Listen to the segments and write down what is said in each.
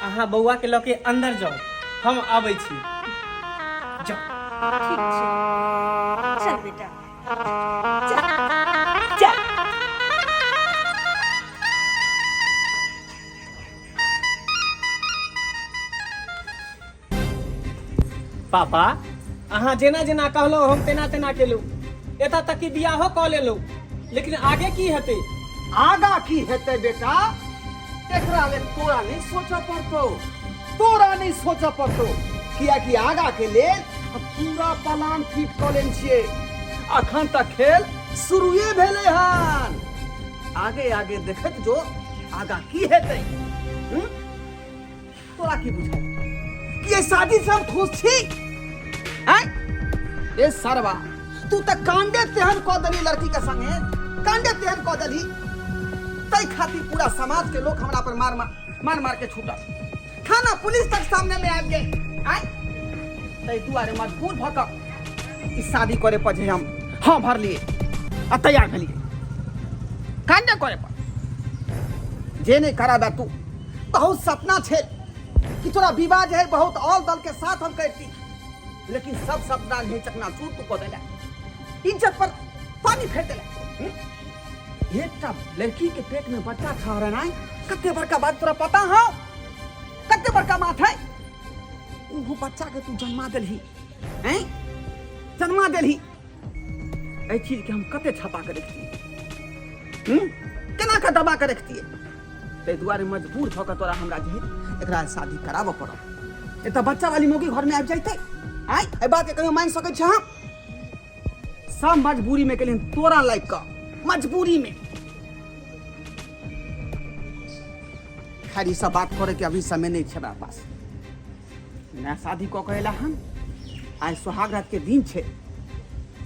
अहाँ बौआ के लऽ के अंदर जाओ, हम आबै छी। जाओ। ठीक छै, चल बेटा, चल चल। पापा अहाँ जेना जेना कहलहुँ हम तेना तेना केलहुँ। एतऽ तक कि बियाहो कऽ लेलहुँ, लेकिन आगे की हेतै? आगा की हेतै बेटा, एकरा लेल तोरा नहीं सोचऽ पड़तौ, तोरा नहीं सोचऽ पड़तौ, कियाकि आगा के लेल पूरा प्लान फिट कऽ लेने छियै। अखन तक खेल शुरुए भेलै हन, आगे आगे देखैत जो आगा की हेतै। तोरा की बुझाइ कि ये शादी से हम खुश छी? हैं? ए सरवा, तू तो कांडे तेहन कऽ देली लड़की के संगे, कांडे तेहन कऽ देली, तै खातिर पूरा समाज के लोग हमरा पर मार मार के छूटल, थाना पुलिस तक सामने में आबि गए। आय तै दुआरे मजबूर भऽ कऽ ई शादी करे पर जे हम हाँ भरलिए आ तैयार भेलिए कांडे करे पर। जे नहीं कराबे तू, बहुत सपना छे कि तोरा विवाह जे है बहुत और दल के साथ हम करती, लेकिन सब सपना नहीं चकना चूर तू कऽ देला, इज्जत पर पानी फेर देला। एक लड़की के पेट में बच्चा ठहरे ना, कते बड़का बात तोरा पता हो? कते बड़का बात है? वो बच्चा के तू जन्मा देलही, हैं? जन्मा देलही, ऐ चीज के हम कते छपा के रखतिए, केना के दबा के रखतिए। ते दुआरे मजबूर भऽ कऽ तोरा हमरा जे है एकरा शादी कराबऽ पड़ल। ए त बच्चा वाली मौगी घर में आबि जाइते, आय ए बात के कहियो मान सकै छ हम? सब मजबूरी में केलिन तोरा लायक का, मजबूरी में। खैर ई सब बात करे के अभी समय नहीं छै हमरा पास। नया शादी कऽ के एला हम, आइ सुहाग रात के दिन छै,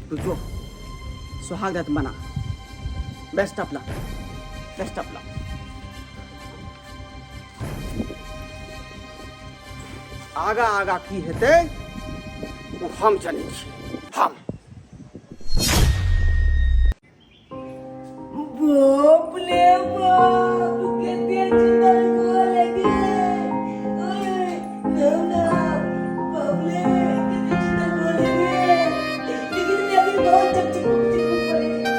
तू जो सुहाग रात बना। Best of luck, best of luck. आगा आगा की हेतै वो हम जानै छी, हम। बाप रे बाप, कितने सुंदर गोल लगे। ओए ना बाप रे, कितने सुंदर गोल लगे, लेकिन मैं अभी बहुत चिपचिप पड़ेगी।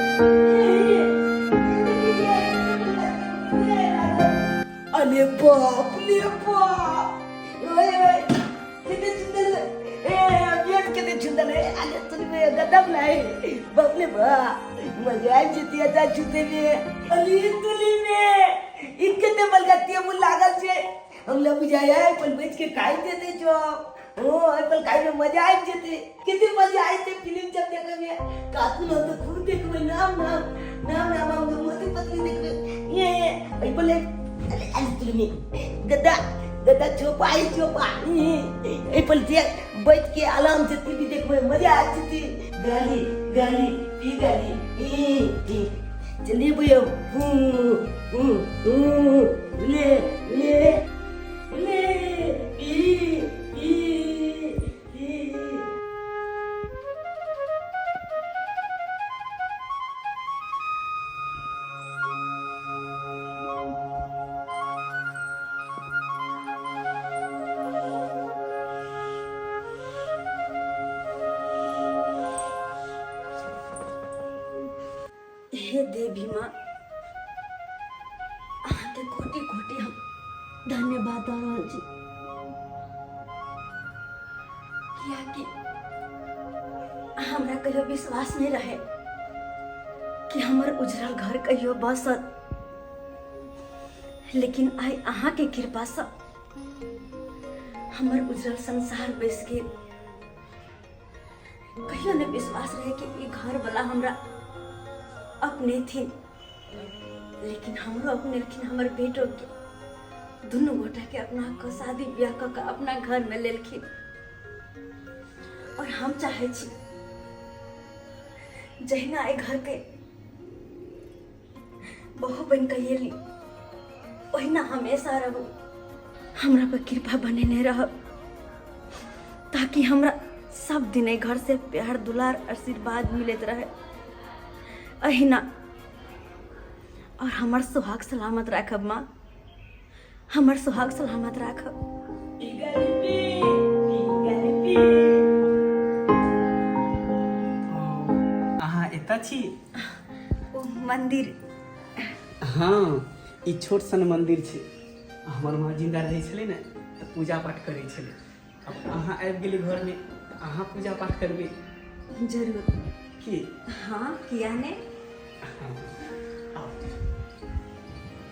अरे बाप रे बाप, ओए कितने सुंदर, बेड कितने सुंदर है। अरे तुझे गदम लाए, बाप रे बाप, मजा आई जती आता छूते में। अली तुली में इनके ते बल जाती है मुल लागल से हम लोग बुझाया है पल बेच के काई देते जो ओ पल काई में मजा आई जते, कितनी मजा आई थे फिल्म जब देखने में। कार्टून हो तो खूब देखो, नाम हम तो मोटी पतली देख रहे ये पल अली तुली में गदा चोपा ए पल देख बैठ के आराम से टीवी देखने में मजा आती थी। गाली पी गाली चलिए भैया, ले ले ले पी हे देवी माँ, आके कोटि कोटि हम धन्यवाद दऽ रहल छी, कियाकि हमरा कहियो विश्वास नहीं रहे कि हमर उजरल घर कहियो बसत, लेकिन आई अहाँ के कृपा से हमर उजरल संसार बस गेल। कहियो नहीं विश्वास रहे कि ई घर वाला हमरा अपने थी, लेकिन हमरो अपने, लेकिन हमर बेटो के दोनों गोटा के अपना को शादी ब्याह कर अपना घर में लेलखिन। और हम चाहे छी जहिना ए घर के बहू बन के एली ओहिना हमेशा रहू, हमरा पर कृपा बनेने रह, ताकि हमरा सब दिन ए घर से प्यार दुलार आशीर्वाद मिलत रहे अहिना। और हमार सुहाग सलामत रखब माँ, हमर सुहाग सलामत राखब। अहाँ एतऽ छी? ओ मंदिर। हाँ, ई छोट सन मंदिर छै। हमर माँ जिंदा रहै छलै ने तऽ पूजा पाठ करै छलै। अब अहाँ आबि गेली घरमे, अहाँ पूजा पाठ करबै। जरूर। की? हाँ, किया ने? हाँ, आओ।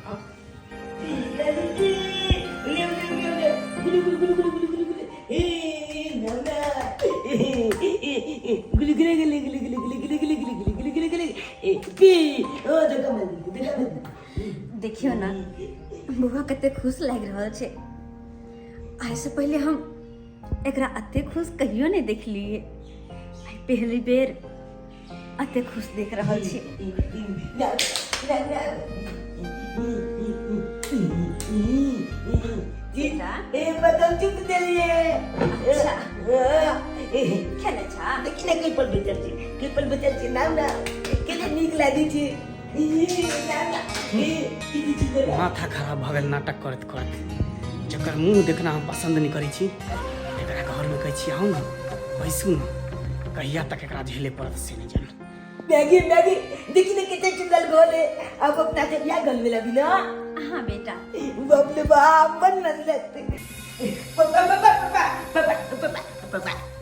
आओ। देखियो ना, बुआ कते खुश लग रहा छे। आइ से पहले हम एकरा अते खुश कहियो नहीं देखलिए। आइ पहली बेर अते खुश देख रहा छे। जीजा ए बदम चुप देलिए। अच्छा। खेले छा लेकिन कई पल बचल छी नाम ना केले नीक लागी छी। माथा खराब भऽ गेल नाटक करैत करैत। जकर मुँह देखना हम पसंद नहीं करै छी एकरा घरमे कहै छी आउ ने बैसू ने। कहिया तक एकरा झेले पड़त से नहीं जान। मैगी देखी ना कितने चुंगल गोले अब अपना से क्या गल मिला भी ना। हाँ बेटा। बाप रे बाप मन मन लगते।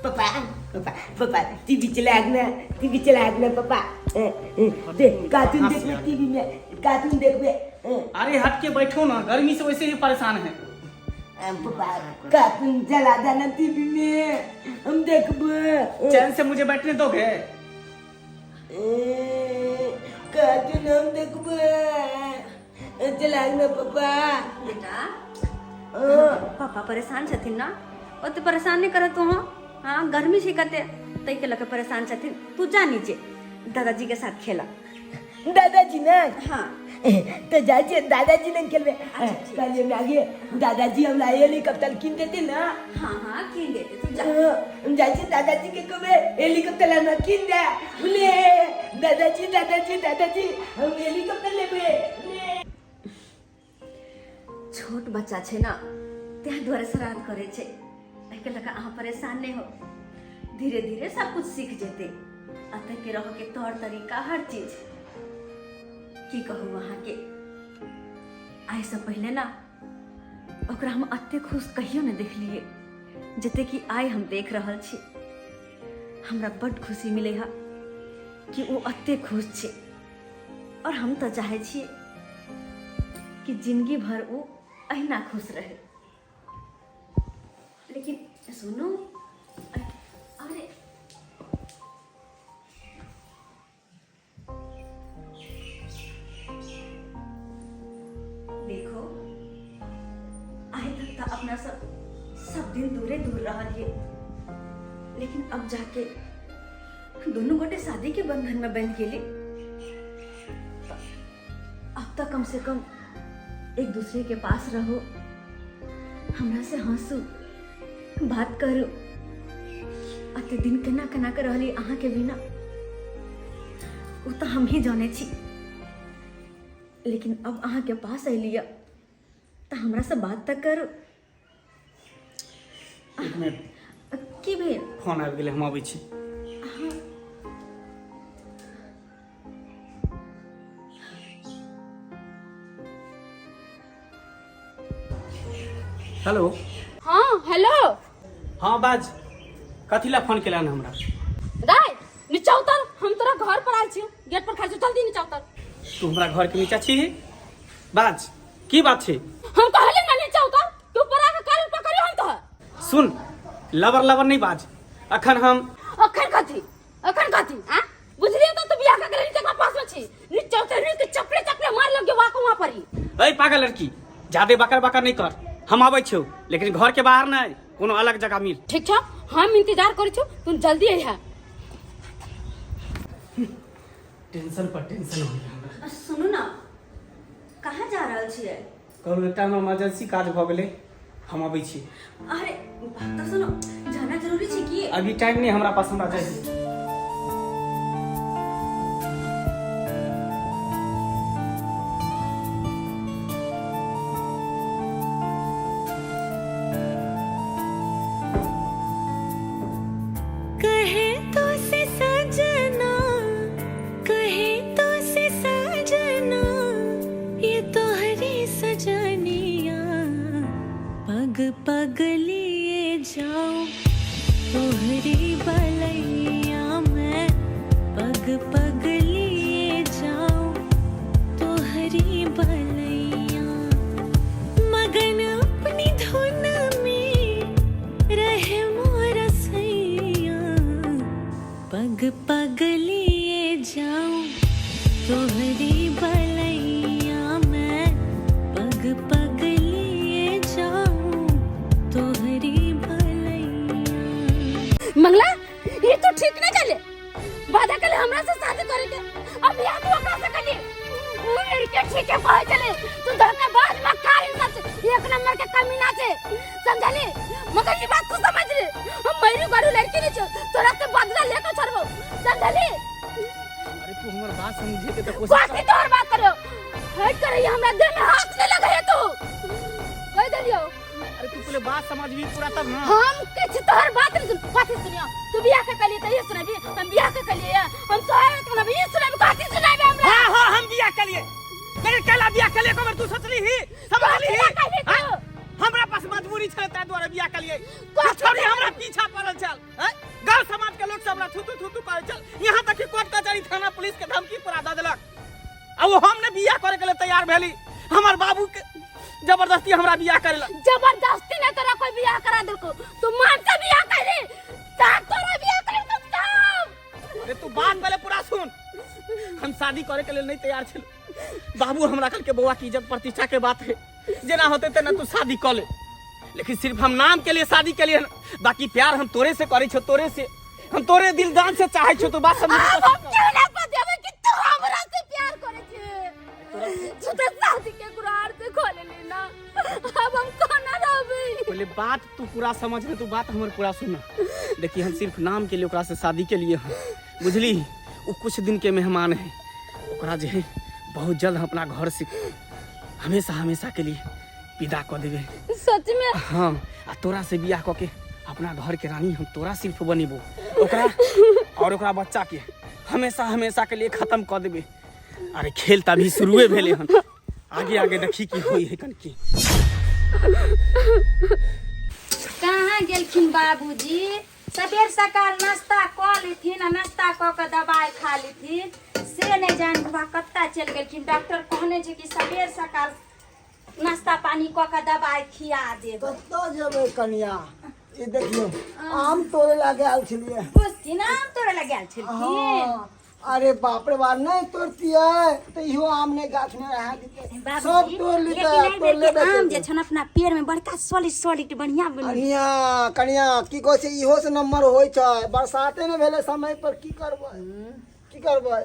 पापा टीवी चला पापा। देख कार्टून देखबे टीवी में कार्टून देखबे। अरे हट के बैठो ना, गर्मी से वैसे ही परेशान है। पापा कार्टून चला देना टीवी में हम देखबे। चैन से मुझे बैठने दोगे? कार्टून हम देखबे चला ना पापा। बेटा पापा परेशान छथिन ना, ओते परेशान नहीं करत तू। हाँ गर्मी से कते तई के लके परेशान छथिन। तू जा नीचे दादाजी के साथ खेला। दादाजी ना? हाँ तो जाइए दादाजी ने खेलवे। कल में आगे दादाजी हम लाए हेलीकॉप्टर किन देते ना। हाँ हाँ किन देते, तू जा। हम जाइए दादाजी के कबे हेलीकॉप्टर लाना किन दे। बोले दादाजी हम हेलीकॉप्टर लेबे। छोट बच्चा छे ना, त्या द्वारा शरारत करे छे। एके लगा अहाँ परेशान नहीं हो, धीरे धीरे सब कुछ सीख जेते। अते के रहो के तौर तरीका हर चीज की कहूँ वहाँ के। आइ से पहले ना ओकरा हम अते खुश कहियो न देख लिए जते कि आइ हम देख रहल छी। हमरा बड़ खुशी मिले है कि वो अते खुश छे। और हम तो चाहे छी कि जिंदगी भर वो अहिना खुश रहे। लेकिन सुनो, अरे देखो आए तक तो अपना सब दिन दूरे दूर रहिए, लेकिन अब जाके दोनों गोटे शादी के बंधन में बंध गेले। अब तक कम से कम एक दूसरे के पास रहो, हमरा से हंसू बात करू। अते दिन केना केना कर रहली अहाँ के बिना वो तो हम ही जाने छी। लेकिन अब अहाँ के पास अलिया तो हमरा से बात तक करू। एक मिनट की भेल? फोन आबि गेलै, हम आबै छी। हेलो। हाँ हेलो। हाँ बाज, कथी ला फोन केला ना हमरा? दाई नीचा उतर, हम तोरा घर पर आयल छी। गेट पर खड़ छ, जल्दी नीचा उतर। तू हमरा घर के नीचा छी? बाज की बात छै? हम कहले ना नीचा उतर, तू ऊपर आके कान पकड़ियो हम तो। सुन, लवर नहीं बाज। अखन कथी हां बुझलिए तो तू बियाह का करे नीचे का पास में छी। नीचा उतर, नीचे चपले मार लगे वहां पर ही। ए पागल लड़की, ज्यादा बकर नहीं कर। हम आबै छौ लेकिन घर के बाहर नहीं, कोनो अलग जगह मिल। ठीक छ, हम इंतजार करै छु, तू जल्दी आइहा। टेंशन पर टेंशन हो गया हमरा। सुनू ना, कहाँ जा रहल छियै? कहलू एकटा में इमरजेंसी काज भ गेलै, हम आबै छी। अरे बात तो सुनो, जाना जरूरी छै कि? अभी टाइम नहीं हमरा पास, हमरा जाए। पग लिए जाऊं तोहरी बलैया मैं, पग पग लिए जाऊं तोहरी बलैया, मगन अपनी धुन में रहे मोर सैया, पग पग लिए जाऊं तोहरी बलैया मैं, पग पग लिए जाऊं तोहरी बलैया। मंगला ये तो ठीक नहीं चले, वादा कल हमरा से शादी करेंगे, अब यहाँ तो अपना से करिए। वो लड़के ठीक है कहे चले, तू धोखेबाज मक्कार इंसान से, एक नंबर के कमीना से, समझ ले? मगर ये बात तू समझ ले, हम मेरी गाड़ी लड़की नहीं छो, तोरा से बदला लेकर छोड़बो, समझ ले? अरे तू हमार बात समझे के तो कोशिश बात ही तो और बात करो, हट कर ये हमरा दिल में हाथ नहीं लगा है तू, कह दलियो। अरे तू पहले बात समझ भी पूरा तब ना। हम कुछ तोहर बात नहीं सुन, बात सुनियो, तू बियाह के कलिए तो ये सुनाबी, हम बियाह के कलिए, हम सोए तो ना ये सुनाबी, बात सुनाबी हमरा। हां हम बियाह के लिए, मेरे कला बियाह के लिए को तू सोचली ही, समझली ही। हमरा पास मजबूरी छे त द्वारा बियाह के लिए, छोड़ी हमरा पीछा पड़ल चल, हैं? गांव समाज के लोग सब हमरा थू थू करे चल, यहां तक कि कोर्ट कचहरी थाना पुलिस के धमकी पूरा द देलक। अब हमने बियाह करे के लिए तैयार भेली, हमर बाबू के जबरदस्ती हमरा बियाह करेला। जबरदस्ती नहीं तोरा कोई बियाह करा देलको, तू मान से बियाह करे, तार तोरा बियाह करे तो तब। अरे तू बात पहले पूरा सुन, हम शादी करे के लिए नहीं तैयार छे, बाबू हमरा कल के बउआ की इज्जत प्रतिष्ठा के बात है, जेना होते तेना तू शादी कर ले, लेकिन सिर्फ हम नाम के लिए शादी के लिए न, बाकी प्यार हम तोरे से करे छो, तोरे से हम तोरे दिल जान से चाहे छो, तू बात समझ। हम क्यों ना बतेबे कि तू हमरा से प्यार करे छे, झूठे शादी के कुरार से खोले लेना, अब हम कोना रहबे। पहले बात तू पूरा समझ ले, तू बात हमर पूरा सुन। देखिए हम सिर्फ नाम के लिए ओकरा से शादी के लिए हैं, बुझली? वो कुछ दिन के मेहमान है, ओकरा जे है बहुत जल्द हम अपना घर से हमेशा हमेशा के लिए विदा कर देवे। सच में? हाँ, आ तोरा से बियाह क के अपना घर के रानी हम तोरा सिर्फ बनेबो, ओकरा और ओकरा बच्चा के हमेशा हमेशा के लिए खत्म कर देबे। अरे खेल तभी शुरुए भेले हन, आगे आगे देखी की होई है कन की। कहाँ गेलखिन बाबूजी? सबेर सकाल नाश्ता कऽ लेथिन, नाश्ता कऽ के दवाई खा लेथिन, से नहीं जान बा कत्ता चल गेलखिन। डॉक्टर कहने छै कि सबेर सकाल नाश्ता पानी कऽ के दवाई खिया देब। कत्ता जेबै कनिया? ई देखियो आम तोड़े लागे आल छलिए। बुझथिन आम तोड़े लगे आयल छलखिन। अरे बाप रे बाप, नहीं तोड़तिए तो इहो आम ने गाछ में रहा दीते, सब तोड़ लीते, तोड़ ले आम जे छन अपना पेड़ में बड़का सॉलिड सॉलिड बढ़िया बनी। कनिया कनिया की कहै छै इहो से नंबर होय छै, बरसाते ने भेले समय पर की करबै?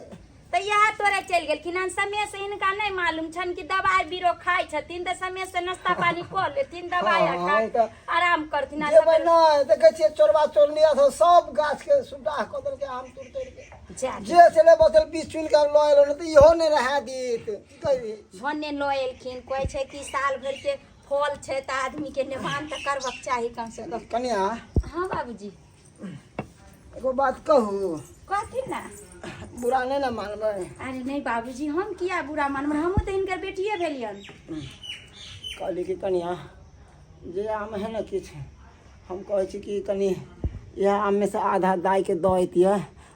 तो यह तोरे चल गेलखिन हन, समय से इनका नहीं मालूम छन कि दवाई बीरो खाई छथिन, तो समय से नाश्ता पानी कर लेथिन, दवाई खा आराम करथिन। जेबै नहीं देखे छियै चोरबा चोरनिया सब गाछ के सुडाह क देल के आम तोड़ के जे चले बतल 20 चुन के ल एलो न त इहो ने रहा दीत, की कहबी? भन्ने ल एलखिन, कहै छै कि साल भर के फल छै त आदमी के निवान त करबक चाही कम से कम। कनिया हां बाबूजी एगो बात कहू, कहथिन ना, बुरा नहीं ना मानबै? अरे नहीं बाबूजी, हम किया बुरा मानब, हमहू तो इनकर बेटिए भेलियन। कहली कि कनिया जे आम है ना किछ हम कहै छी कि कनी यह आम में से आधा दाई के दऽ अइतिए,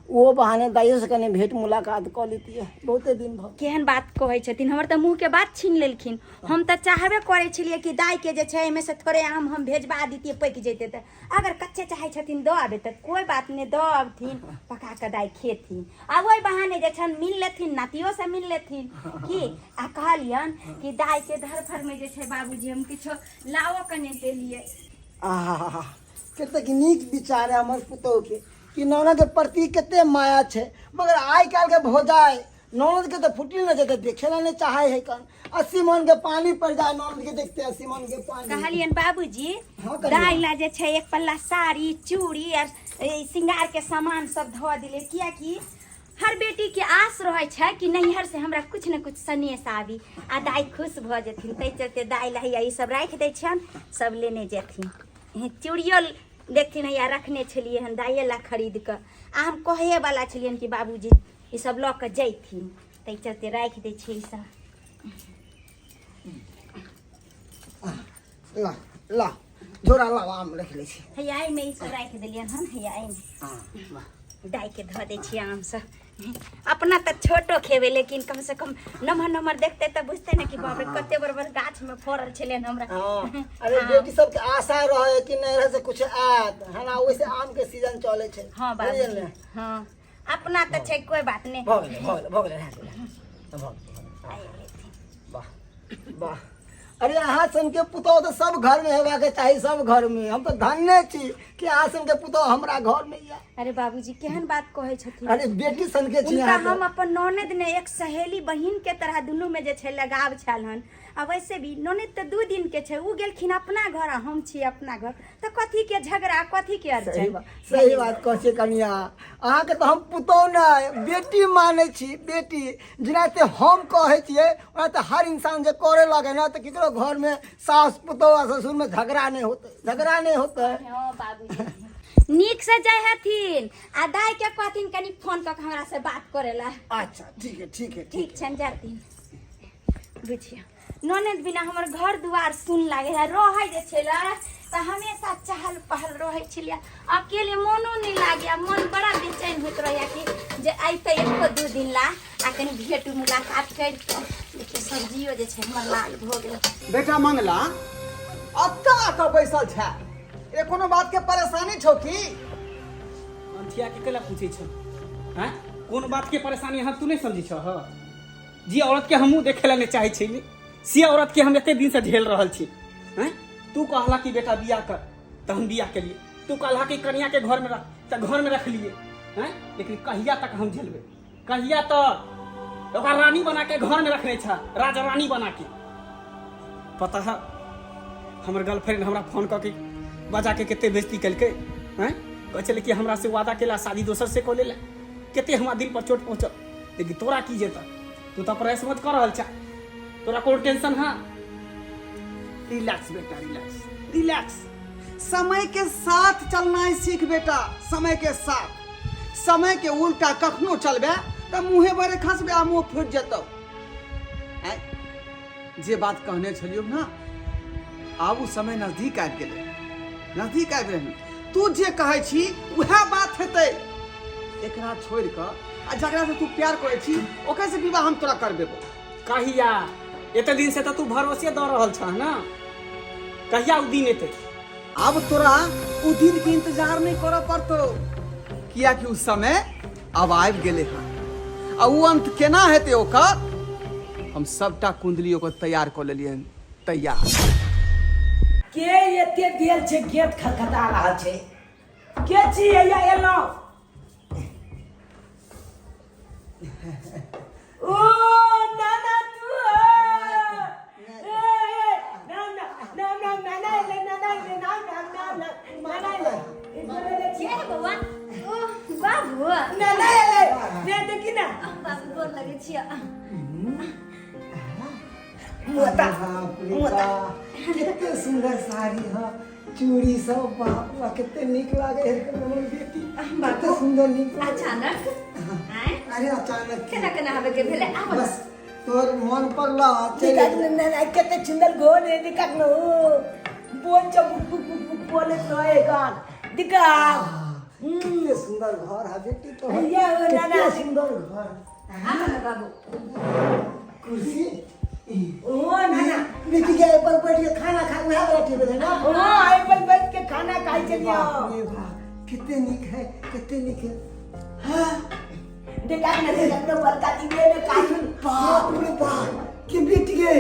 वो बहाने दाइयो से कनी भेंट मुलाकात कऽ लेतिए, बहुते दिन भऽ। केहन बात कहै छथिन, हमर त मुंह के बात छीन लेलखिन। हम त चाहबे करै छलिए कि दाई के जे छै एमे से थोड़े आम हम भेजबा दितिए, पक जैते त। अगर कच्चे चाहे छथिन दऽ आबे त कोई बात नहीं, दऽ आबथिन, पका के दाई खेथिन, आ ओइ बहाने जे छन मिल लेथिन, नातियो से मिल लेथिन की। आ कहलियन कि दाई के धरफर में जे छै बाबूजी हम किछो लाओ कने देलिए। आहा कतेक नीक विचार है हमर पुतोह के कि नौना के प्रति कते माया छै, मगर आइ काल के भोजाई नौनद के तो फुटली न जेते, देखे ला नहीं चाहे है कन। 80 मन के पानी पड़ जाए नौनद के देखते, 80 मन के पानी। कहलियन बाबूजी हाँ, कहियौ। दाई ला जे छै एक पल्ला साड़ी चूड़ी और श्रृंगार के सामान सब धो दिले, किया कि हर बेटी के आस रहे छै कि नैहर से हमरा कुछ न कुछ सनेस आबी, आ दाई खुश भ जेथिन। तै चलते दाई ला ई सब राख दै छन, सब लेने जेथिन। चूड़ियो देखथिन या रखने छलिए हन दाइए ला खरीद के, आ हम कहे वाला छलियन कि बाबूजी ई सब ल के जैथिन, तै चलते राख दै छी ई सब। ला ला झोरा लावा आम रख ले छी। हैया में ई सब राख देलियन हन हैया में हां डाई के धो दे छी आम सब। अपना तो छोटो खेबे लेकिन कम से कम नमहर नमहर देखते तो बुझते ना कि बाप रे कते बड़ गाछ में फरल छले हमरा। हां अरे बेटी सब के आशा रहे कि नहीं रहे से कुछ आत है ना, वैसे आम के सीजन चले छे। हां बाबू हां अपना तो छै कोई बात नहीं। भगले वाह वाह। अरे अहाँ सन के पुतौ तो सब घर में हेबा के चाहिए, सब घर में। हम तो धन्य छी कि अहाँ सन के पुतौ हमरा घर में या। अरे बाबूजी केहन बात कहे छथिन। अरे बेटी सन के छी उनका अहाँ हम अपन ननद ने एक सहेली बहिन के तरह दुनू में जे छै लगाव छल हन। आ वैसे भी ननद तो 2 दिन के छै, उ गेलखिन अपना घर, हम छी अपना घर, तो कथी के झगड़ा कथी के अर्चन। सही बात कह छै कनिया। अहाँ के तो हम पुतौ नहीं बेटी माने छी, बेटी जनाते हम कहे छिए ओनाते हर इंसान जे करे लगे ना तो केकरो घर में सास पुतौ आ ससुर में झगड़ा नहीं होते। हां बाबूजी नीक से जाय हथिन आ दाई के कहथिन कनी फोन क के हमरा से बात करेला। अच्छा ठीक है ठीक छन जाथिन। बुझिया ननद बिना हमर घर दुआर सुन लागे है, रहे जे छला त हमेशा चहल पहल रहे छलिया, अकेले मनो नहीं लागे, मन बड़ा बेचैन होत रहया कि जे आई त 1-2 दिन ला आ कनी भेट मुलाकात कर के सब्जियो जे छै हमर लाल भ गेल। बेटा मंगला अत्ता बैसल छै, ए कोनो बात के परेशानी छौ की? अंथिया के केला पूछे छ हैं? कोन बात के परेशानी हम तू नहीं समझी छ? ह जी औरत के हमहू देखेला नहीं चाहे छी, से औरत के हम एते दिन से झेल रहल छी। हैं तू कहला कि बेटा बियाह कर त हम बियाह के लिए, तू कहला कि कन्या के घर में रख त घर में रख लिए हैं, लेकिन कहिया तक हम झेलबे? कहिया तक ओकरा रानी बना के घर में रखने छ, राजा रानी बना के। पता है हमर गर्लफ्रेंड हमरा फोन करके बजा के केते बेइज्जती कलके हैं, कह चले कि हमरा से वादा केला शादी दोसर से को लेला, केते हमरा दिल पर चोट पहुंचल। लेकिन तोरा की जेता, तू तो प्रेस मत कर रहल छ, तोरा कोई टेंशन है? रिलैक्स बेटा रिलैक्स। समय के साथ चलना सीख बेटा, समय के साथ। समय के उल्टा कखनो चलबे त मुंहे बरे खसबे आ मुंह फूट जतौ। जे बात कहने छलियो ना, आब समय नजदीक आबि गेलै। तू जे कहै छी उहे बात हेतै। एकरा छोड़ क आ जकरा से तू प्यार करै छी ओकरा से विवाह हम तोरा करबेबो। कहिया? एते दिन से तो तू भरोसे द रहल छ ना, कहिया उ दिन एते? अब तोरा उ दिन के इंतजार नहीं करऽ पड़तो, किया कि उ समय अब आबि गेलै हन। आ उ अंत केना हेतै ओकर, हम सबटा कुंडली ओकर तैयार कऽ लेलियन। तैयार के एते देर छै गेट खटखटा रहल छै? के छी या एलो? ओ नाना तू के है बउआ? ओ बाबू ने देखी ना बाबू गोर लगे छिया। कितने सुंदर साड़ी है, चूड़ी सब, बाप रे कितने निक लागे है हमर बेटी। कितने सुंदर निक लागे। अचानक हैं? अरे अचानक केना हवे के भेले? आ बस तोर मन पड़ला दिक्कत ना कते सुंदर गोर है, दिक्कत न बोल चुप बोले तो है गान दिक्कत। कितने सुंदर घर है बेटी तो। ये हो नाना कितने सुंदर घर। ना बाबू कुर्सी ओ नाना बेटी के ऊपर बैठ के खाना खा उहे बैठी है ना। ओ आई पर बैठ के खाना खाई चलियो। बाप रे बाप कितने निक है, कितने निक है। हां देखा ना देखा बरका दिए ने काटून। बाप रे बाप के बेटी के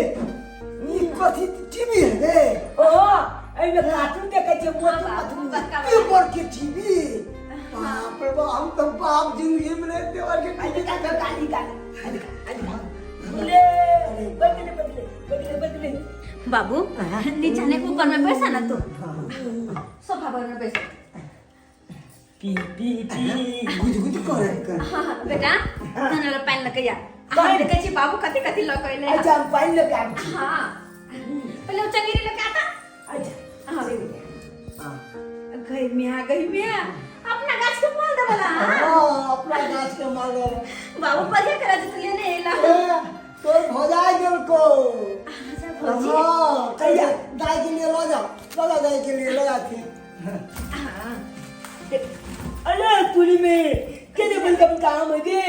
ई कथी टीवी है रे? ओ आई में काटून देखे छे मोटू पतलू के बर के टीवी। बाप रे बाप हम तो बाप जिंदगी में नहीं देवर के आई देखा तो गाली गाली ले बदले बाबू नीचे ने ऊपर में बैठा ना तू, सोफा पर में बैठ। पी पी पी गुज कर। हां बेटा तने पानी लगे या हम देखे छी बाबू कथि कथि लकैले। अच्छा हम पानी लेके आ। हां पहले वो चंगेरी लेके आता। अच्छा हां गई मिया अपना गाछ के माल दे वाला। हां अपना गाछ के माल दे बाबू बढ़िया करा दे तू लेने एला तो भजाई गेल को। अच्छा भौजी हां कहिया दाई के लिए लो जाओ चला जाए के लिए लगा थी। अरे पूरी में केने बलगम काम है दे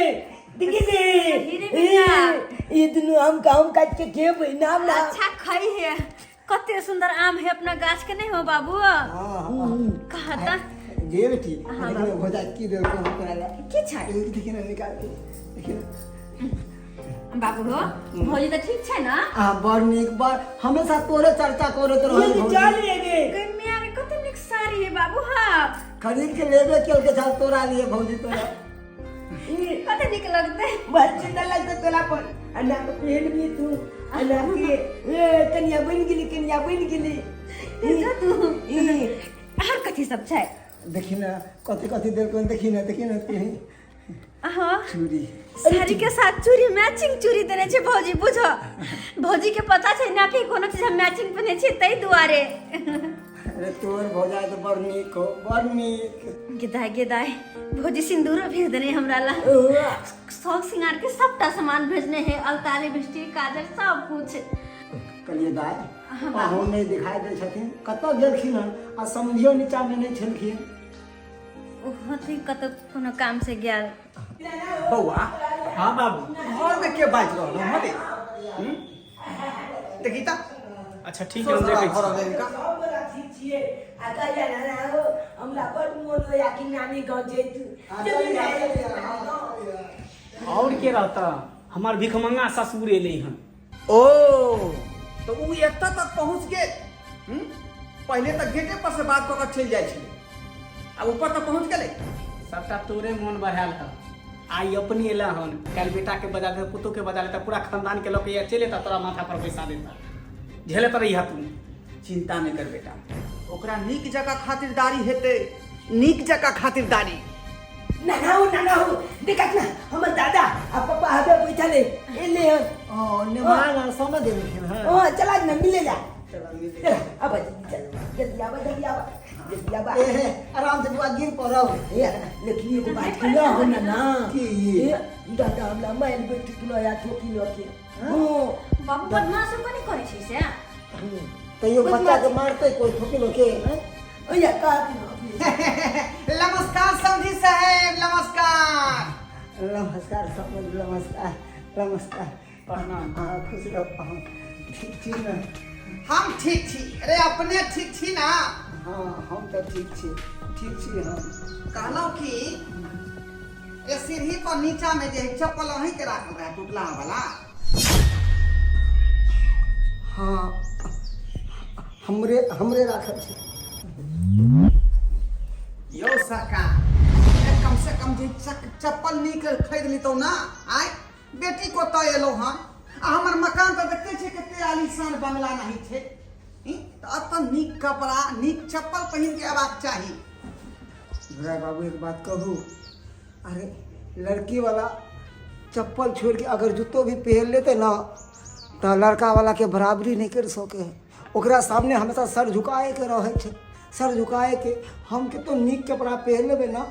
देखिए दे ये दोनों आम काम काट के नाम ना अच्छा खाई है कते सुंदर आम है अपना गाछ के नहीं हो बाबू कहा था ये बेटी देखिए हो जा की देर को करा की छै देखिए ना निकाल के देखिए बाबू हो भौजी तो ठीक छै ना बार निक बार हमेशा तोरे चर्चा करे तो रहे चल लेगे कन्या के कते निक साड़ी है बाबू हां खरीद के लेबे केल के साथ तोरा लिए भौजी तोरा कते निक लगते बहुत सुंदर लगते तोला पर अन्ना को पहन भी तू अन्ना के कन्या बन गेली जा तू हर कथी सब छै देखी ना कथी देर को देखी ना तू हां चूड़ी साड़ी के साथ चूड़ी मैचिंग चूड़ी देने छै भौजी बुझो भौजी के पता छै ना कि कोनो चीज हम मैचिंग पहने छी तै दुआरे अरे तोर भौजा तो बड़ नीक गिदाय भौजी सिंदूरो भेज देने हमरा ला शौक सिंगार के सबटा सामान भेजने हैं अलता लिपस्टिक काजल सब कुछ कलिए दाय हम नहीं दिखाई दे छथिन कतौ गेलखिन आ समझियो नीचा में नहीं छलखिन होती कत कोनो काम से गेल बउआ हाँ बाबू घर में के बाज रहल हो दे देखी ता अच्छा ठीक है हम देखै छी हमरा बड़ मोन होया कि नानी गांव जेतू और के रहता हमार भिखमंगा ससुर एले हन ओ तो उ एत्ता तक पहुंच गेल पहले तक गेटे पर से बात कऽ चल जाय छलै अब ऊपर तक पहुंच गेलै सबटा तोरे मन बढ़ायल है आई अपनी एला हन कल बेटा के बजा दे पुतो के बजा लेता पूरा खानदान के लोग ये चले ता तोरा माथा पर पैसा देता झेले तर रही तू चिंता नहीं कर बेटा ओकरा नीक जगह खातिरदारी हेतै नीक जगह खातिरदारी ना हो देखत ना हमर दादा आ पापा हबे बैठले एले ने मांगा समझ देलखिन हां चला ना मिले जा चला अब जल्दी आवा आराम से बुआ गिर पड़ो लेकिन एगो बात किया हो ना कि दादा हमरा माइल बैठ किलो या ठोकी लो के बाबू बदमाश कोनी करे छी से तैयो बच्चा के मारते कोई ठोकी लो के ओया का नमस्कार समझी साहब नमस्कार समझ नमस्कार प्रणाम खुश रहो ठीक छी ना हम ठीक छी अरे अपने ठीक छी ना हाँ हम तो ठीक छी हम कहलौं कि ये सीढ़ी पर नीचा में जे चप्पल वहीं के राखल रहा टुटला वाला हाँ हमरे राखल छै यो सरकार कम से कम जे चप्पल नीक खरीद लीतौ ना आय बेटी को तो एलो हन आ हमर मकान तो देखते छे कते आलीशान बंगला नहीं छे तो अत नीक कपड़ा नीक चप्पल पहन के आबाक चाहिए राय बाबू एक बात कहूँ अरे लड़की वाला चप्पल छोड़ के अगर जूतो भी पहन लेते ना तो लड़का वाला के बराबरी नहीं कर सके ओकरा सामने हमेशा सर झुकाए के रहे छे सर झुकाए के हम के तो नीक कपड़ा पहन लेबे ना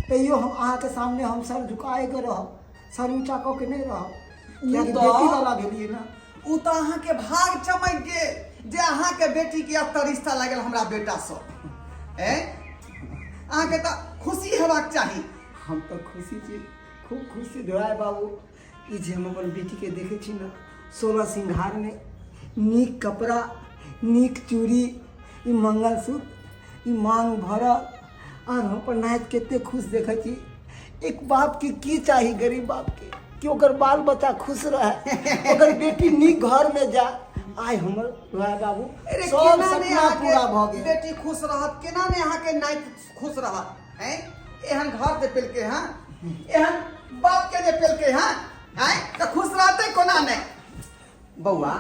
तैयो हम अहाँ के सामने हम सर झुकाए के रहब सर ऊंचा कऽ के नहीं रहब कियाकि बेटी वाला भेलिए ना उ तो अहाँ के भाग चमक गेल जे अहाँ के बेटी के अब रिश्ता लागल हमरा बेटा से अहाँ के तो खुशी हेबाक चाहिए हम तो खुशी छी खूब खुशी धोराय बाबू ई जे हम अपन बेटी के देखे छी ना 16 सिंगार में नीक कपड़ा नीक चूड़ी ई मंगलसूत्र ई मांग भरल और हम अपन नायत केते खुश देखे छी एक बाप के की चाहिए गरीब बाप के कि ओकर बाल बच्चा खुश रहे ओकर बेटी नीक घर में जा आय हमर भाई बाबू सब सपना पूरा भ गेल बेटी खुश रहत केना ने अहाँ के नायत खुश रहत हैं एहन घर दे पेल के हां एहन बाप के जे पेल के हां हैं तो खुश रहते कोना ने बउआ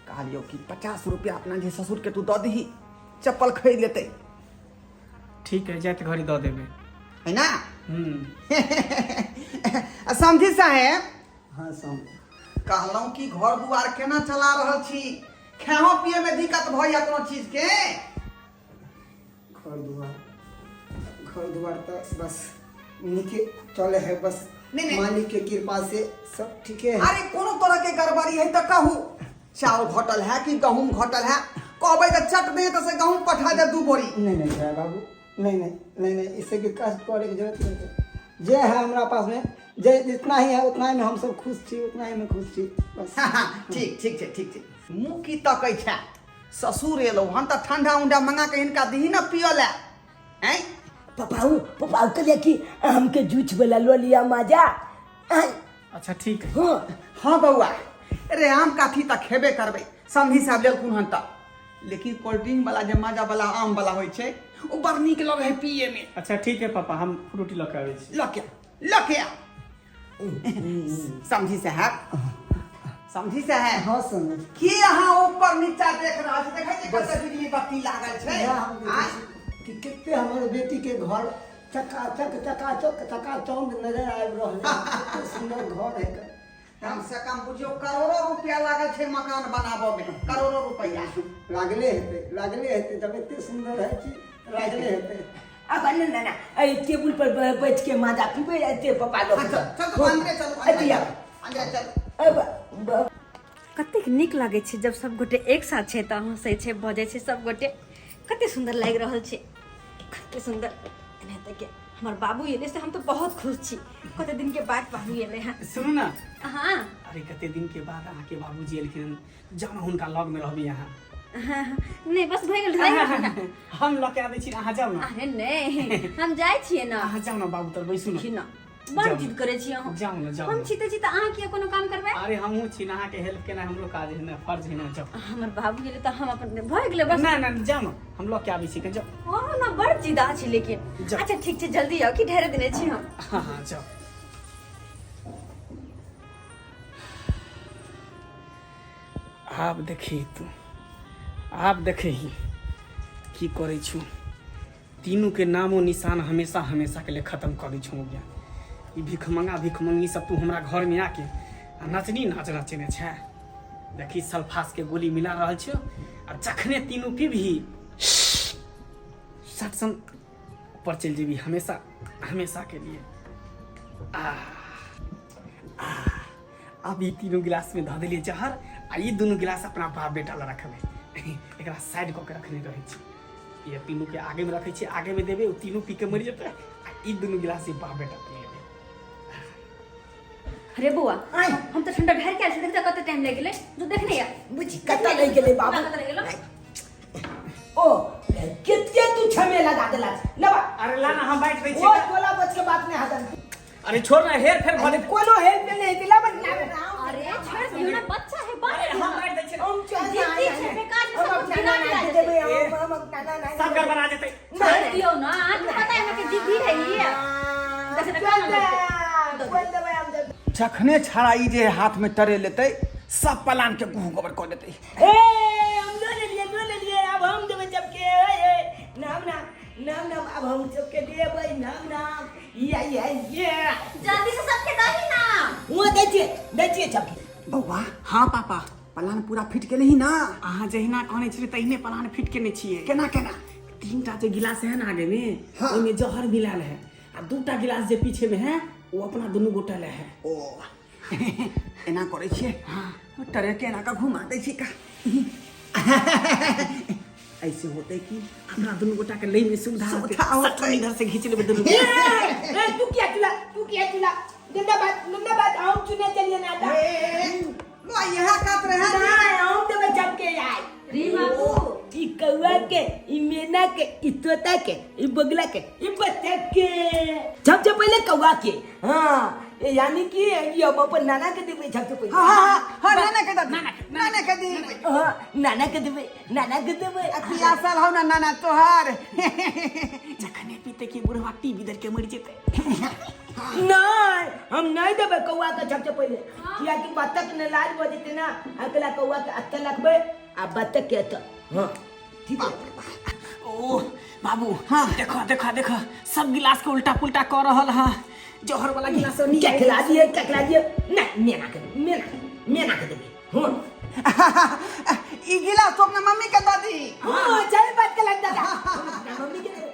कहलियो कि 50 रुपया अपना जे ससुर के तू द दही चप्पल खरीद लेते ठीक है जाते घरी दऽ देबे है ना समझी साहेब हां सम कहलौं कि घर दुआर केना चला रहल छी खाओ पिए में दिक्कत भइया कोनो चीज के घर दुआर तो बस नीचे चले है बस नहीं। मालिक के कृपा से सब ठीक है अरे कोनो तरह के गड़बड़ी है तो कहू चावल घटल है कि गहूम घटल है कहबै त चट दे त से गहूं पठा दे 2 बोरी। नहीं जय बाबू, नहीं इससे की कष्ट करे की जरूरत नहीं है। जे है हमरा पास में, जे जितना ही है उतना ही में हम सब खुश छी, उतना ही में खुश छी बस। ठीक। मुँह की तकै छै, ससुर एलो हम त ठंडा उंडा मंगा के हिनका दही न पियले हैं। पपाऊ कहलिए कि हमके जूछ वाला लो लिया मजा। अच्छा ठीक है। हाँ बउआ, अरे आम काठी तक खेबे करबे, समझी साहब लेलखुन हन त। लेकिन कोल्ड ड्रिंक वाला जे मजा वाला आम वाला होय छै ओ बड़ नीक लगे है पिए में। अच्छा ठीक है पापा, हम फ्रूटी लऽ के आबै छी। लके समझी साहब, समझी साहब। हाँ समझ कि अहाँ ऊपर नीचा देख रहल छी, देखै छी कते बिजली बत्ती लागल छै। कि कितने हमारे बेटी के घर चकाचौंध नजर आबि रहल है। कितना सुंदर घर है। कम से कम बुझियो करोड़ों रुपया लागल छै मकान बनाबो में, करोड़ों रुपया लागले हेते जब इतने सुंदर है कि लागले हेते। अब ना ए टेबल पर बैठ के माजा पीबे एते पापा लोग। चल अंदर चल। अब कतेक नीक लागे छै जब सब गोटे एक साथ छै त हंसै छै, बजै छै सब गोटे। कते सुंदर लागि रहल छै, कते सुंदर। एनाहिते के हमर बाबू एले से हम तो बहुत खुश छी। कते दिन के बाद बाबू एले हैं। सुनू ना, हाँ अरे कते दिन के बाद अहाँ के बाबूजी एलखिन, जाना हुनका लग में रहबी अहाँ। हाँ नहीं बस भए गेल रहे। हम लऽ के आबै छी, अहाँ जाउ ना। अरे नहीं हम जाय छियै ना। अहाँ जाउ ना बाबू, तर बैसू ना। छी ना बड़ जिद करे छी अहाँ। जाउ ना जाउ हम ना। छी त अहाँ किया कोनो काम करबै। अरे हमहूँ छी ना, अहाँ के हेल्प केना हमरो काज है ना, फर्ज है ना। जाउ। हमर बाबू गेले त हम अपन भए गेले बस। ना जाउ ना, हम लऽ के आबै छी। जाउ। हाँ ना बड़ जिदा छी लेकिन। जाउ। अच्छा ठीक छै जल्दी आओ कि ढेरे दिने छी हम। हाँ जाउ। आप देखे ही की करे छु, तीनों के नामो निशान हमेशा के लिए खत्म कर दी छू। ये भिखमंगी सब तू हमरा घर में आके नचनी नाच नचने छे। देखी सल्फास के गोली मिला रहा छो, और जखने तीनों पीबी सट सन ऊपर चल जेबी हमेशा के लिए। अब ये तीनों गिलास में धऽ देलिए जहर, आ ये दोनों गिलास अपना बाप बेटा ला रखबे। एकरा साइड कऽ के रखने रहे छी। ये तीनों के आगे में रखे छी, आगे में देबे, तीनों पी के मर जेते। आ ई दोनों गिलास ये बाप बेटा पी लेबे। अरे बुआ हम तो ठंडा ढेर के आइल छी, देखते कते टाइम लग गेले जो देखने या बुझी कत्ता लग गेले बाबू। कते लग गेलो ओ कितके तू छमे लगा देला लबा। अरे ला ना, हम बैठ रही छी। ओ बोला बच के बात में हदन। अरे छोड़ ना, हेर फेर भले कोनो हेल्प नहीं दिला बन ना। अरे छोड़ दियो ना, बच्चा है बात। हम बैठ दे छी। हम चल जीती है बेकार में सब कुछ गिरा दिया देबे जैसे। हम ना सब गड़बड़ा जेते। छोड़ दियो ना, आपको पता है ना कि जिद्दी है ये। जैसे बोल देबे हम जब जखने छड़ाई जे हाथ में तरे लेते, सब पलान के गुह गोबर कर देते। ए हम ले लिए अब हम देबे जब के नाम अब हम सब के देबे नाम ये जल्दी से सबके दही ना। वो दैछिए छपकी। बउआ हाँ पापा, पलान पूरा फिट के नहीं ना। अहाँ जहिना कहने छलिए तहिने प्लान फिट केने छिए। केना 3टा जे गिलास है ना आगे में, हाँ। ओइमे जहर मिलाल है, आ 2टा गिलास जे पीछे में है वो अपना दोनों गोटा ले है। ओ एना करे छिए। हाँ तरे के एना का घुमा दे छी का। ऐसे होते कि अपना दोनों गोटा के ले में सुविधा होते, होते। सटन इधर से खींच लेबे दोनों। ए तू क्या चला गंदा बात हम चुने चलिए ना था। लो यहां काट रहे हैं ना हम देबे जब के यार री बाबू ई कौवा के, ई मेना के, ई तोता के, ई बगला के, ई बतख के, सबसे पहले कौवा के। हाँ यानी कि ये अब अपन नाना के देबे सबसे पहले। हाँ नाना के दी। हाँ नाना के देबे अतिया साल हो ना नाना तोहार। जखने पीते कि बुढ़वा टीवी दर के मर जेते। नहीं हम नहीं देबे कौवा के सबसे पहले, किया कि बतख ने लाज बजते ना, अगला कौवा के अत्ता लगबे आ बतख के अत्ता। हाँ ठीक है। ओ बाबू हाँ देखो सब गिलास के उल्टा पुल्टा कर रहल है। जहर वाला गिलास नीचे ककला दिए नहीं मेना के देबे। हाँ ई गिलास तो अपने मम्मी के दादी। हाँ चल बात के लग दादा मम्मी के देबे।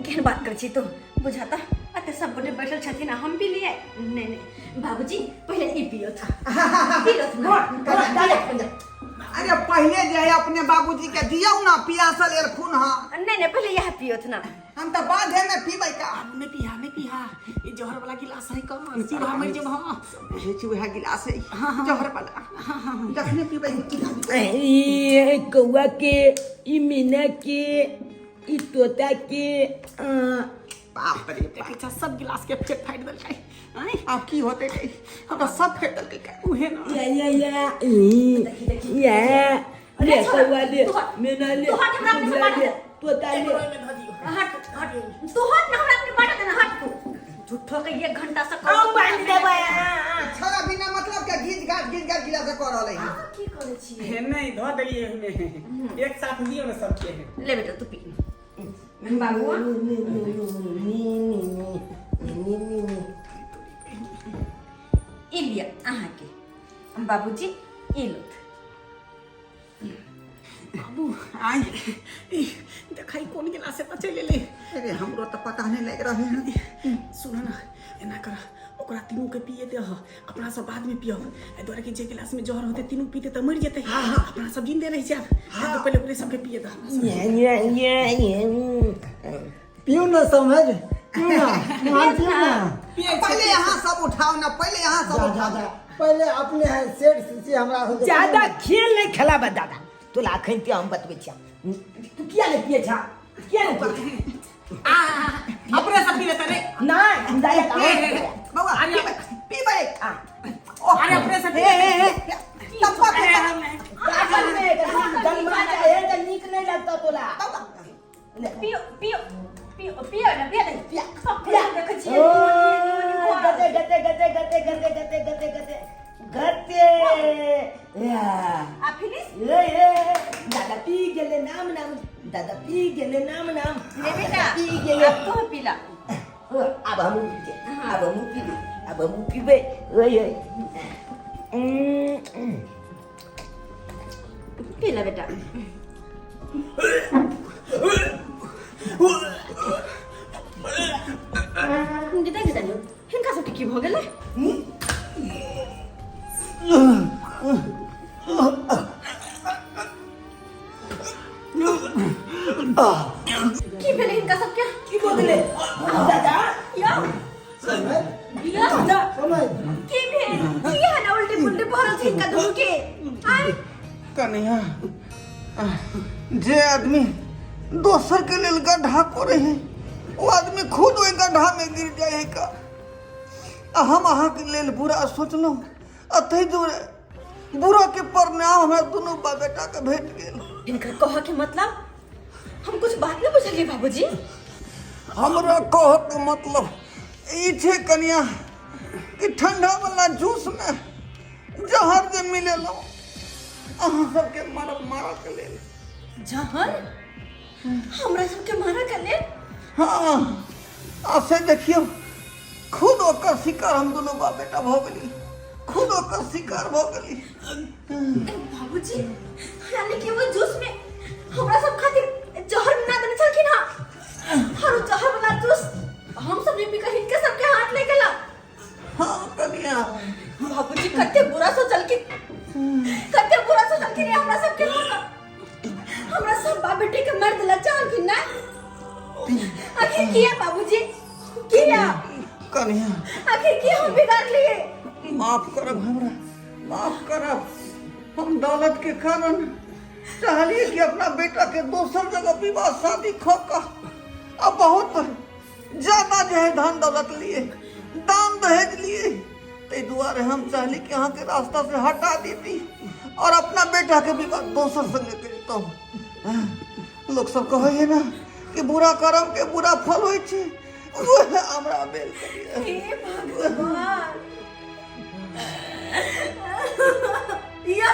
केहन बात कर छी तू, बुझाता अते सब गोटे बैठल छथिन, हम भी लिए। नहीं बाबूजी पहले ई पियो था। अरे पहले जे है अपने बाबूजी के दियो ना पियासल एर खून हाँ। नहीं पहले यह पियो ना। हम तो बाद है में पीबै का। नहीं पिया ये जहर वाला गिलास है कौन पीवा मर जब हां हे चुहा गिलास है जहर वाला। जखने पीबै की ये कौआ के, ई मीना के, ई तोता के, बाप रे बाप। अच्छा सब गिलास के फेट फाइट दल kai आई अब की होते कई अब सब फेट दल के उहे ना या ले कौआ ले, मीना ले, तू हट हमरा अपने से बांट दे। तोता ले। हट तू हट ना हमरा अपने बांट देना हट तू। झूठो के 1 घंटा से आओ बांध देबै। छोरा बिना मतलब के गीत गात गिलास कर रहले है। की करे छी? है नहीं धो दलिए हमें एक साथ दियो ना सब के ले बेटा तू पी। बाबू ई लिया अहाँ के बाबूजी ई लो। बाबू आई देखाई कौन गिलास से बचे ले ले। अरे हमरो तो पता नहीं लग रहा है। सुन ना एना कर ओकरा तीनों के पिए दे अपना सब बाद में पियो ए द्वारा कि जे गिलास में जहर होते तीनों पीते त मर जेते अपना सब जिंदे रह जाब तो पहले ओकरे सब के पिए दे। पियो ना समझ, पियो ना, मान पियो ना। पहले यहाँ सब उठाओ ना, पहले यहाँ सब उठाओ। पहले अपने सेठ से हमरा ज्यादा खेल नहीं खेलाबे दादा। तोला अखन ते हम बतबै छिया, तू किया नहीं पिए छा, किया नहीं पिए? अपने सब पी लेते रे नहीं हम दादा बाबा पीबै अरे अपने सब तब्बा पे कागल में गलमा है त नीक नहीं लगता तोला। पियो पियो पियो पियो ना पियो ना सब पियो देख छी। गते गते गते गते गते गते गते गते गते या आ फिनिश ए दादा पी गेले नाम दादा पी गेले नाम ले बेटा पी गेले। अब तो पीला। अब हम पीबे, अब हम पीबे। ओए पीला बेटा। गिदा हिनका सब की भ गेलै? की भेलै हिनका सब के? की हो गेले दादा? या या समझ की भेल? की है ना उल्टी पुल्टी भरल छै हिनका दुनू के? आय कन्हैया जे आदमी दोसर के लेल गड्ढा करे है वो आदमी खुद ओइ गड्ढा में गिर जाए है का। हम अहाँ के लेल बुरा सोचलहुँ अतै दुरे बुरा के परिणाम हमरा दुनू बा बेटा के भेट गेल। इनका कह के मतलब हम कुछ बात नहीं बुझलिए बाबूजी। हमरा कह के मतलब ई छै कन्या कि ठंडा वाला जूस में जहर जे मिलेला अहाँ सबके मारा के लेल। जहर हमरा सबके मारा के लेल? हाँ आसे देखियो खुद ओकर शिकार हम दोनों बाप बेटा भ गेली, खुद ओकर शिकार भ गेली। बाबूजी यानी कि वो जूस में हमरा सब खातिर जहर मिला देने छलखिन हां। हर जहर वाला जूस हम सब ने पी के हिनके सबके हाथ ले गेला। हाँ कन्या बाबूजी कते बुरा सोचलखिन हमरा सबके लोग हमरा सब बाप बेटी के मार देला चाहलखिन ना। आखिर किया बाबूजी किया? कन्या आखिर की हम बिगाड़ लिए? माफ करब हमरा, माफ करब। हम दौलत के कारण चाहलिए कि अपना बेटा के दोसर जगह विवाह शादी खो का अब बहुत ज्यादा जो है धन दौलत लिए, दान दहेज लिए, ते दुआरे हम चाहली कि यहाँ के रास्ता से हटा देती और अपना बेटा के विवाह दोसर संगे करता। लोग सब कहे ना कि बुरा कर्म के बुरा फल होय छै, वह हमरा बेल करिए। हे भगवान या